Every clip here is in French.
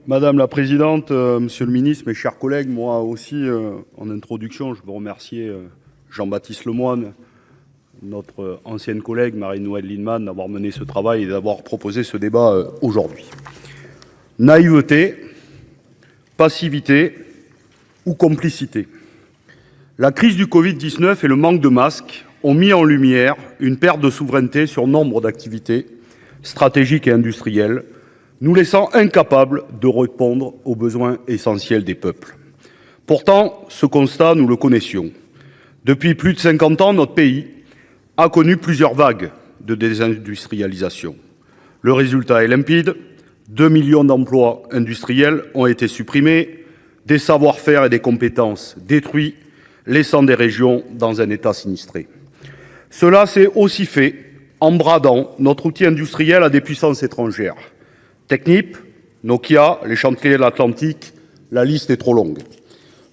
Madame la présidente, monsieur le ministre, mes chers collègues, moi aussi, en introduction, je veux remercier Jean-Baptiste Lemoyne, notre ancienne collègue Marie-Noëlle Lienemann, d'avoir mené ce travail et d'avoir proposé ce débat aujourd'hui. Naïveté, passivité ou complicité. La crise du Covid-19 et le manque de masques ont mis en lumière une perte de souveraineté sur nombre d'activités stratégiques et industrielles, nous laissant incapables de répondre aux besoins essentiels des peuples. Pourtant, ce constat, nous le connaissions. Depuis plus de 50 ans, notre pays a connu plusieurs vagues de désindustrialisation. Le résultat est limpide, 2 millions d'emplois industriels ont été supprimés, des savoir-faire et des compétences détruits, laissant des régions dans un état sinistré. Cela s'est aussi fait en bradant notre outil industriel à des puissances étrangères. Technip, Nokia, les chantiers de l'Atlantique, la liste est trop longue.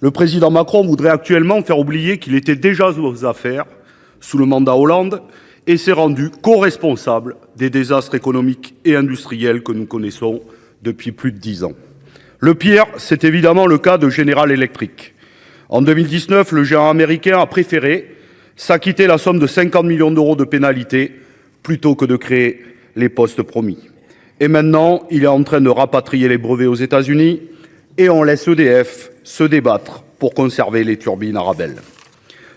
Le président Macron voudrait actuellement faire oublier qu'il était déjà aux affaires sous le mandat Hollande et s'est rendu co-responsable des désastres économiques et industriels que nous connaissons depuis plus de 10 ans. Le pire, c'est évidemment le cas de General Electric. En 2019, le géant américain a préféré s'acquitter la somme de 50 millions d'euros de pénalités plutôt que de créer les postes promis. Et maintenant, il est en train de rapatrier les brevets aux États-Unis et on laisse EDF se débattre pour conserver les turbines Arabelle.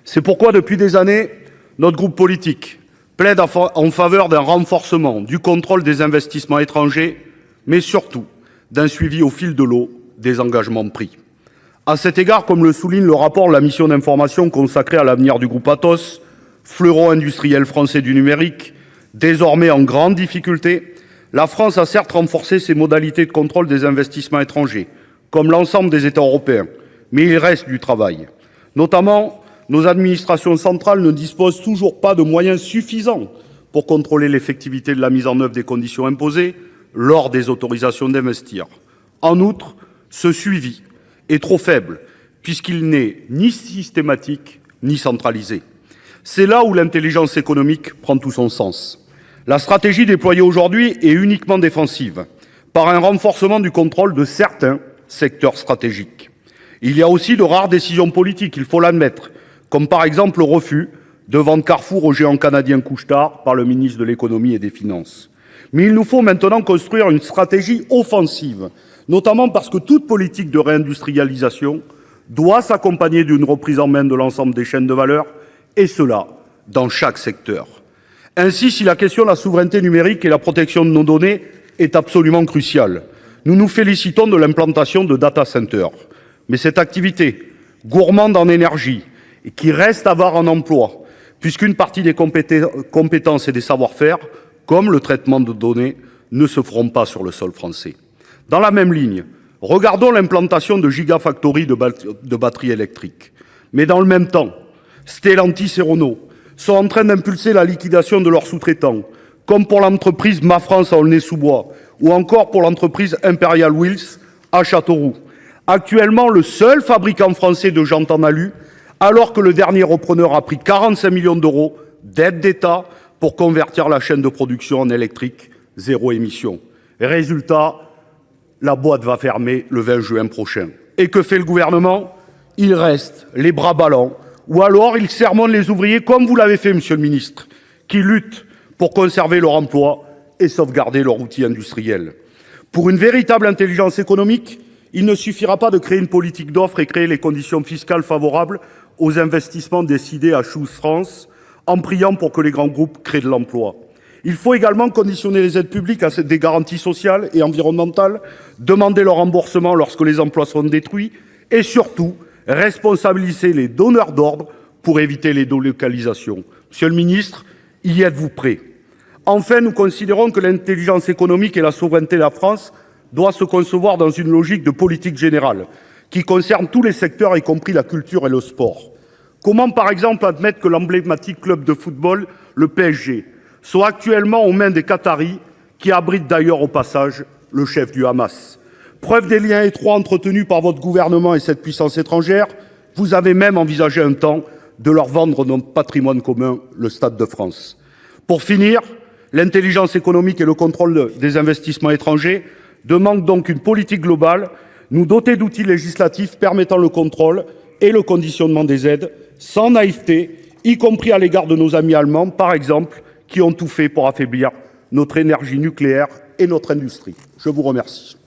C'est pourquoi, depuis des années, notre groupe politique plaide en faveur d'un renforcement du contrôle des investissements étrangers, mais surtout d'un suivi au fil de l'eau des engagements pris. À cet égard, comme le souligne le rapport de la mission d'information consacrée à l'avenir du groupe Atos, fleuron industriel français du numérique, désormais en grande difficulté, la France a certes renforcé ses modalités de contrôle des investissements étrangers, comme l'ensemble des États européens, mais il reste du travail. Notamment, nos administrations centrales ne disposent toujours pas de moyens suffisants pour contrôler l'effectivité de la mise en œuvre des conditions imposées lors des autorisations d'investir. En outre, ce suivi est trop faible, puisqu'il n'est ni systématique ni centralisé. C'est là où l'intelligence économique prend tout son sens. La stratégie déployée aujourd'hui est uniquement défensive, par un renforcement du contrôle de certains secteurs stratégiques. Il y a aussi de rares décisions politiques, il faut l'admettre, comme par exemple le refus de vendre Carrefour au géant canadien Couche-Tard par le ministre de l'économie et des finances. Mais il nous faut maintenant construire une stratégie offensive, notamment parce que toute politique de réindustrialisation doit s'accompagner d'une reprise en main de l'ensemble des chaînes de valeur, et cela dans chaque secteur. Ainsi, si la question de la souveraineté numérique et la protection de nos données est absolument cruciale, nous nous félicitons de l'implantation de data centers. Mais cette activité, gourmande en énergie et qui reste avare en emploi, puisqu'une partie des compétences et des savoir-faire, comme le traitement de données, ne se feront pas sur le sol français. Dans la même ligne, regardons l'implantation de gigafactories de batteries électriques. Mais dans le même temps, Stellantis et Renault sont en train d'impulser la liquidation de leurs sous-traitants, comme pour l'entreprise MaFrance à Aulnay-sous-Bois, ou encore pour l'entreprise Imperial Wheels à Châteauroux. Actuellement, le seul fabricant français de jantes en alu, alors que le dernier repreneur a pris 45 millions d'euros d'aide d'État pour convertir la chaîne de production en électrique zéro émission. Résultat, la boîte va fermer le 20 juin prochain. Et que fait le gouvernement? Il reste les bras ballants, ou alors il sermonne les ouvriers, comme vous l'avez fait, monsieur le ministre, qui luttent pour conserver leur emploi et sauvegarder leur outil industriel. Pour une véritable intelligence économique, il ne suffira pas de créer une politique d'offre et créer les conditions fiscales favorables aux investissements décidés à Choose France, en priant pour que les grands groupes créent de l'emploi. Il faut également conditionner les aides publiques à des garanties sociales et environnementales, demander leur remboursement lorsque les emplois sont détruits et surtout responsabiliser les donneurs d'ordre pour éviter les délocalisations. Monsieur le ministre, y êtes-vous prêt? Enfin, nous considérons que l'intelligence économique et la souveraineté de la France doivent se concevoir dans une logique de politique générale qui concerne tous les secteurs, y compris la culture et le sport. Comment, par exemple, admettre que l'emblématique club de football, le PSG, soit actuellement aux mains des Qataris, qui abritent d'ailleurs au passage le chef du Hamas? Preuve des liens étroits entretenus par votre gouvernement et cette puissance étrangère, vous avez même envisagé un temps de leur vendre notre patrimoine commun, le Stade de France. Pour finir, l'intelligence économique et le contrôle des investissements étrangers demande donc une politique globale, nous doter d'outils législatifs permettant le contrôle et le conditionnement des aides, sans naïveté, y compris à l'égard de nos amis allemands, par exemple, qui ont tout fait pour affaiblir notre énergie nucléaire et notre industrie. Je vous remercie.